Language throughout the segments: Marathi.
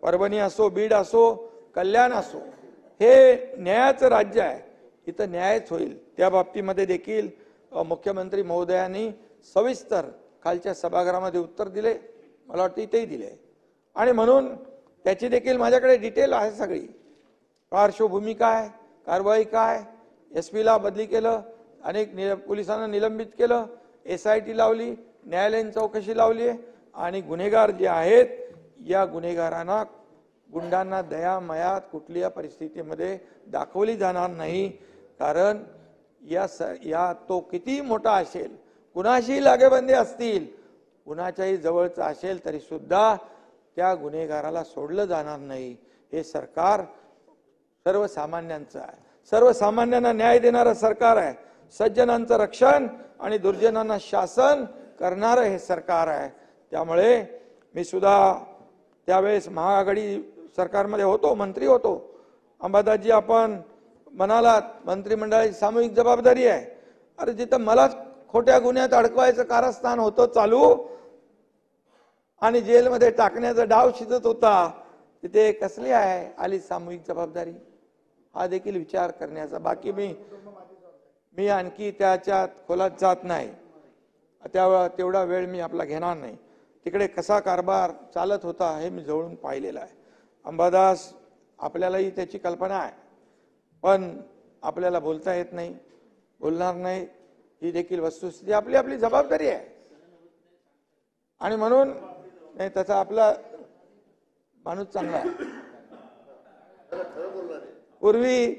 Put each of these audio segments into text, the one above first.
परभणी असो, बीड असो, कल्याण असो, हे न्यायाचं राज्य आहे. इथं न्यायच होईल. त्या बाबतीमध्ये देखील मुख्यमंत्री महोदयांनी सविस्तर खालच्या सभागृहामध्ये उत्तर दिले, मला वाटतं इथेही दिले. आणि म्हणून त्याची देखील माझ्याकडे डिटेल आहे सगळी. पार्श्वभूमी काय, कारवाई काय, एसपीला बदली केलं, अनेक पोलिसांना निलंबित केलं, SIT लावली, न्यायालयीन चौकशी लावली आहे. आणि गुन्हेगार जे आहेत या गुन्हेगारांना, गुंडांना दया मयात कुठल्या परिस्थितीमध्ये दाखवली जाणार नाही. कारण या तो किती मोठा असेल, कुणाशी लागेबंदी असतील, कुणाच्याही जवळचा असेल तरी सुद्धा त्या गुन्हेगाराला सोडलं जाणार नाही. हे सरकार सर्वसामान्यांचं आहे. सर्वसामान्यांना न्याय देणारं सरकार आहे. सज्जनांचं रक्षण आणि दुर्जनांना शासन करणारं हे सरकार आहे. त्यामुळे मी सुद्धा त्यावेळेस महाआघाडी सरकारमध्ये होतो, मंत्री होतो. अंबादासजी, आपण म्हणालात मंत्रिमंडळाची सामूहिक जबाबदारी आहे. अरे जिथं मला खोट्या गुन्ह्यात अडकवायचं कारस्थान होतं चालू आणि जेलमध्ये टाकण्याचा डाव शिजत होता, तिथे कसली आहे आली सामूहिक जबाबदारी? हा देखील विचार करण्याचा. बाकी मी आणखी त्याच्यात खोलात जात नाही. तेवढा वेळ मी आपला घेणार नाही. तिकडे कसा कारभार चालत होता हे मी जवळून पाहिलेला आहे. अंबादास, आपल्यालाही त्याची कल्पना आहे, पण आपल्याला बोलता येत नाही, बोलणार नाही. ही देखील वस्तुस्थिती, आपली आपली जबाबदारी आहे. आणि म्हणून नाही, त्याचा आपला माणूस चांगला आहे. पूर्वी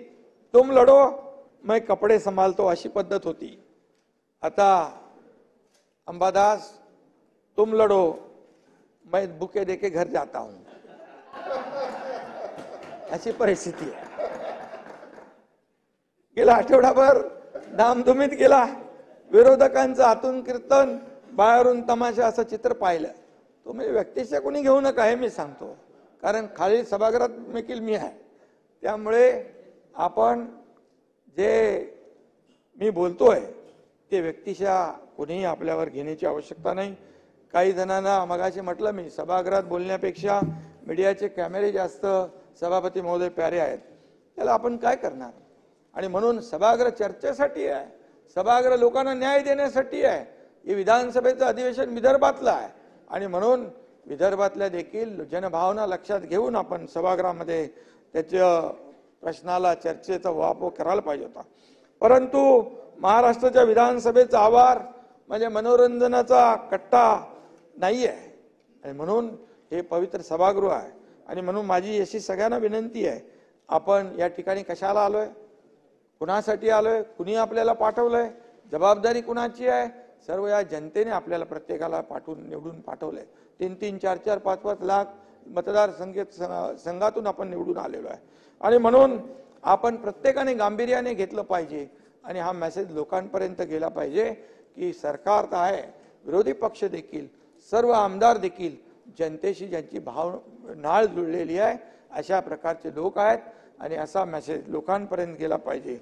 तुम लढो मैं कपडे संभालतो अशी पद्धत होती. आता अंबादास, तुम लढो मैं बुके देके घर जाता हूं, अशी परिस्थिती आहे. गेला आठवडाभर धामधुमीत गेला. विरोधकांचं आतून कीर्तन, बाहेरून तमाशा, असं चित्र पाहिलं. तुम्ही व्यक्तिशः कोणी घेऊ नका हे मी सांगतो, कारण खाली सभागृहात देखील मी आहे. त्यामुळे आपण जे मी बोलतोय ते व्यक्तिशः कोणीही आपल्यावर घेण्याची आवश्यकता नाही. काही जणांना मगाशी म्हटलं मी, सभागृहात बोलण्यापेक्षा मीडियाचे कॅमेरे जास्त सभापती महोदय प्यारे आहेत. त्याला आपण काय करणार? आणि म्हणून सभागृह चर्चेसाठी आहे, सभागृह लोकांना न्याय देण्यासाठी आहे. हे विधानसभेचं अधिवेशन विदर्भातलं आहे आणि म्हणून विदर्भातल्या देखील जनभावना लक्षात घेऊन आपण सभागृहामध्ये त्याच्या प्रश्नाला, चर्चेचा वापर करायला पाहिजे होता. परंतु महाराष्ट्राच्या विधानसभेचा आवार म्हणजे मनोरंजनाचा कट्टा नाही आहे. आणि म्हणून हे पवित्र सभागृह आहे. आणि म्हणून माझी अशी सगळ्यांना विनंती आहे, आपण या ठिकाणी कशाला आलोय, कुणासाठी आलोय, कुणी आपल्याला पाठवलंय, जबाबदारी कुणाची आहे? सर्व या जनतेने आपल्याला प्रत्येकाला पाठवून निवडून पाठवलंय. 3-3, 4-4, 5-5 लाख मतदार संघातून आपण निवडून आलेलो आहे. आणि म्हणून आपण प्रत्येकाने गांभीर्याने घेतलं पाहिजे आणि हा मेसेज लोकांपर्यंत गेला पाहिजे की सरकार तर आहे, विरोधी पक्ष देखील, सर्व आमदार देखील जनतेशी ज्यांची नाळ जुळलेली आहे अशा प्रकारचे लोक आहेत आणि असा मेसेज लोकांपर्यंत गेला पाहिजे.